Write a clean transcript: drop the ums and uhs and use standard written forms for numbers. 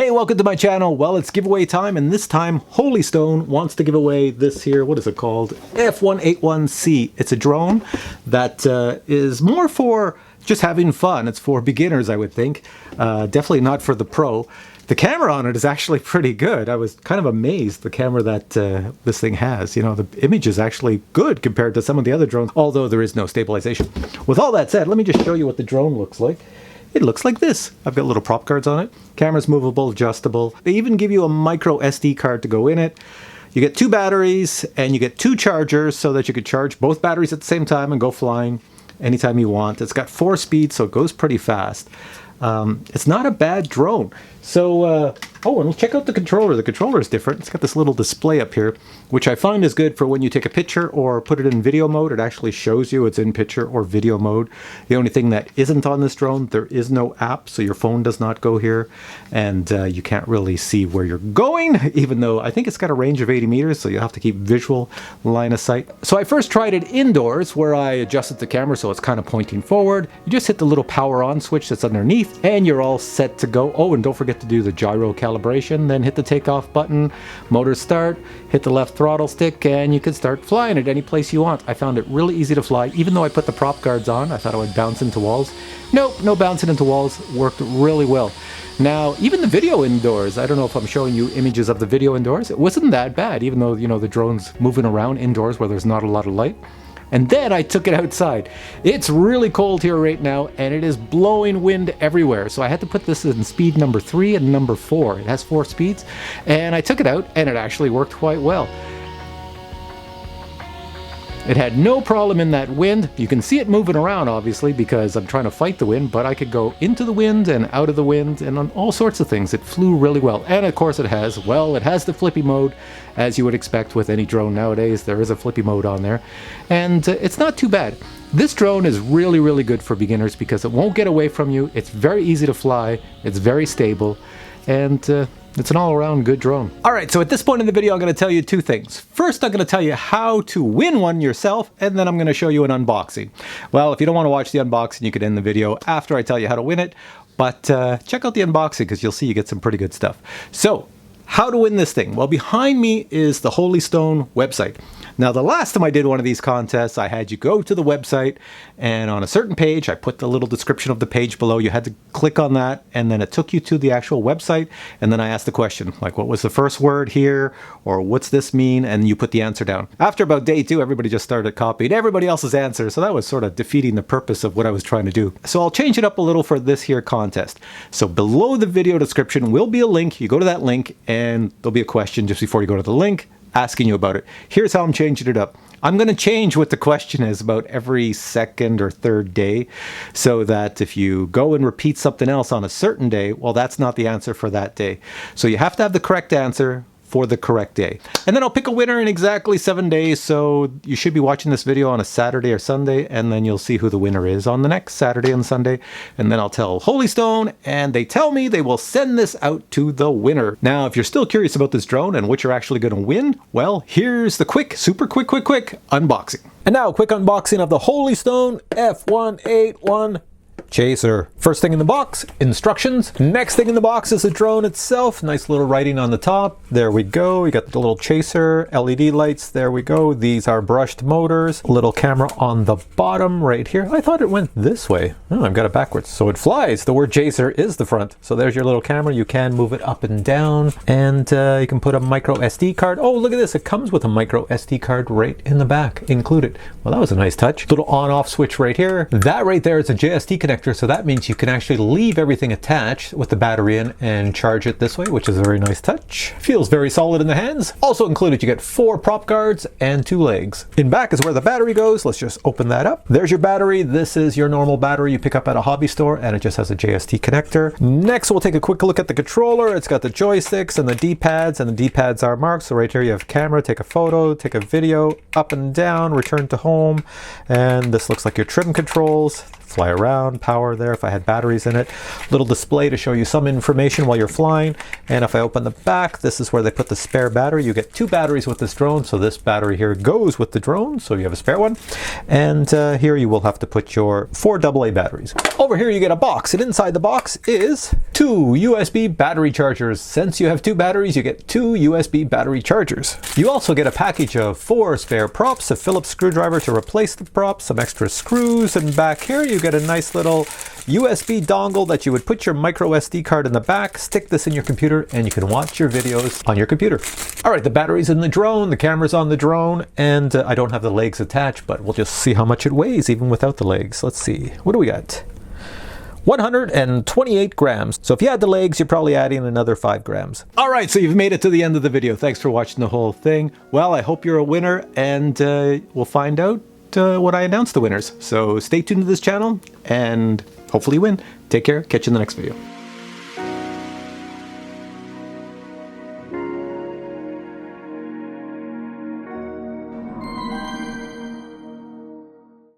Hey, welcome to my channel. Well, it's giveaway time, and this time Holy Stone wants to give away this here, what is it called? F181C. It's a drone that is more for just having fun. It's for beginners, I would think. Definitely not for the pro. The camera on it is actually pretty good. I was kind of amazed, the camera that this thing has. You know, the image is actually good compared to some of the other drones, although there is no stabilization. With all that said, let me just show you what the drone looks like. It looks like this. I've got little prop cards on it. Camera's movable, adjustable. They even give you a micro SD card to go in it. You get 2 batteries and you get 2 chargers so that you could charge both batteries at the same time and go flying anytime you want. It's got 4 speeds, so it goes pretty fast. It's not a bad drone. So, oh, and check out the controller. The controller is different. It's got this little display up here, which I find is good for when you take a picture or put it in video mode. It actually shows you it's in picture or video mode. The only thing that isn't on this drone, there is no app, so your phone does not go here, and you can't really see where you're going, even though I think it's got a range of 80 meters, so you have to keep visual line of sight. So I first tried it indoors, where I adjusted the camera so it's kind of pointing forward. You just hit the little power on switch that's underneath, and you're all set to go. Oh, and don't forget to do the gyro calibration, then hit the takeoff button, motor start, hit the left throttle stick, and you can start flying at any place you want. I found it really easy to fly. Even though I put the prop guards on, I thought I would bounce into walls. Nope, no bouncing into walls. Worked really well. Now, even the video indoors, I don't know if I'm showing you images of the video indoors, it wasn't that bad, even though, you know, the drone's moving around indoors where there's not a lot of light. And then I took it outside. It's really cold here right now, and it is blowing wind everywhere. So I had to put this in speed number 3 and number 4. It has 4 speeds, and I took it out, and it actually worked quite well. It had no problem in that wind. You can see it moving around, obviously, because I'm trying to fight the wind, but I could go into the wind and out of the wind and on all sorts of things. It flew really well. And of course it has, well, it has the flippy mode, as you would expect with any drone nowadays. There is a flippy mode on there, and it's not too bad. This drone is really, really good for beginners because it won't get away from you. It's very easy to fly. It's very stable, and it's an all-around good drone. All right, so at this point in the video, I'm going to tell you 2 things. First, I'm going to tell you how to win one yourself, and then I'm going to show you an unboxing. Well, if you don't want to watch the unboxing, you could end the video after I tell you how to win it, but check out the unboxing because you'll see you get some pretty good stuff. So, how to win this thing? Well, behind me is the Holy Stone website. Now, the last time I did one of these contests, I had you go to the website, and on a certain page, I put the little description of the page below. You had to click on that, and then it took you to the actual website, and then I asked the question, like, what was the first word here, or what's this mean, and you put the answer down. After about day 2, everybody just started copying everybody else's answer, so that was sort of defeating the purpose of what I was trying to do. So I'll change it up a little for this here contest. So below the video description will be a link. You go to that link, and there'll be a question just before you go to the link, asking you about it. Here's how I'm changing it up. I'm going to change what the question is about every 2nd or 3rd day, so that if you go and repeat something else on a certain day, well, that's not the answer for that day. So you have to have the correct answer for the correct day. And then I'll pick a winner in exactly 7 days, so you should be watching this video on a Saturday or Sunday, and then you'll see who the winner is on the next Saturday and Sunday, and then I'll tell Holy Stone, and they tell me they will send this out to the winner. Now, if you're still curious about this drone and what you're actually going to win, well, here's the super quick unboxing. And now, a quick unboxing of the Holy Stone F181 Chaser. First thing in the box, instructions. Next thing in the box is the drone itself. Nice little writing on the top. There we go. You got the little chaser, LED lights. There we go. These are brushed motors. Little camera on the bottom right here. I thought it went this way. Oh, I've got it backwards. So it flies. The word chaser is the front. So there's your little camera. You can move it up and down, and you can put a micro SD card. Oh, look at this. It comes with a micro SD card right in the back included. Well, that was a nice touch. Little on-off switch right here. That right there is a JST connector. So that means you can actually leave everything attached with the battery in and charge it this way, which is a very nice touch. Feels very solid in the hands. Also included, you get 4 prop guards and 2 legs. In back is where the battery goes. Let's just open that up. There's your battery. This is your normal battery you pick up at a hobby store, and it just has a JST connector. Next, we'll take a quick look at the controller. It's got the joysticks and the D-pads, and the D-pads are marked. So right here you have camera, take a photo, take a video, up and down, return to home, and this looks like your trim controls. Fly around, power there if I had batteries in it. Little display to show you some information while you're flying. And if I open the back, this is where they put the spare battery. You get 2 batteries with this drone, so this battery here goes with the drone, so you have a spare one. And here you will have to put your 4 AA batteries. Over here you get a box, and inside the box is 2 USB battery chargers. Since you have 2 batteries, you get 2 USB battery chargers. You also get a package of 4 spare props, a Phillips screwdriver to replace the props, some extra screws, and back here you get a nice little USB dongle that you would put your micro SD card in the back, stick this in your computer, and you can watch your videos on your computer. All right, the battery's in the drone, the camera's on the drone, and I don't have the legs attached, but we'll just see how much it weighs even without the legs. Let's see, what do we got? 128 grams. So if you add the legs, you're probably adding another 5 grams. All right, so you've made it to the end of the video. Thanks for watching the whole thing. Well, I hope you're a winner, and we'll find out when I announce the winners. So stay tuned to this channel, and hopefully win. Take care. Catch you in the next video.